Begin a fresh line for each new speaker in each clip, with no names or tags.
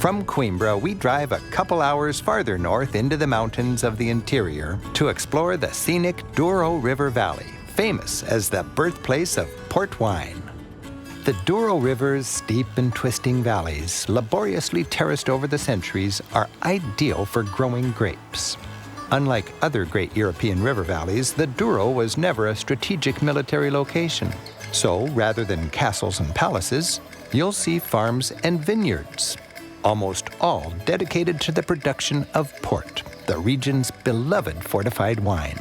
From Coimbra, we drive a couple hours farther north into the mountains of the interior to explore the scenic Douro River Valley, famous as the birthplace of port wine. The Douro River's steep and twisting valleys, laboriously terraced over the centuries, are ideal for growing grapes. Unlike other great European river valleys, the Douro was never a strategic military location. So, rather than castles and palaces, you'll see farms and vineyards, almost all dedicated to the production of port, the region's beloved fortified wine.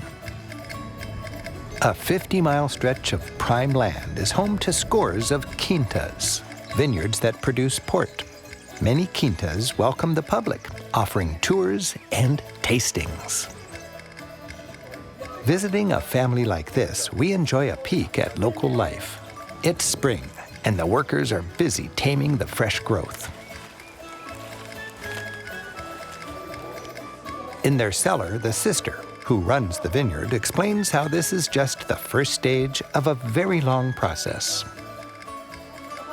A 50-mile stretch of prime land is home to scores of quintas, vineyards that produce port. Many quintas welcome the public, offering tours and tastings. Visiting a family like this, we enjoy a peek at local life. It's spring, and the workers are busy taming the fresh growth. In their cellar, the sister, who runs the vineyard, explains how this is just the first stage of a very long process.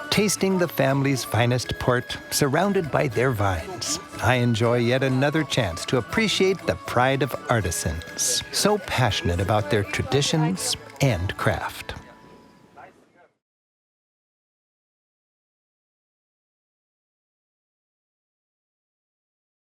Tasting the family's finest port, surrounded by their vines, I enjoy yet another chance to appreciate the pride of artisans, so passionate about their traditions and craft.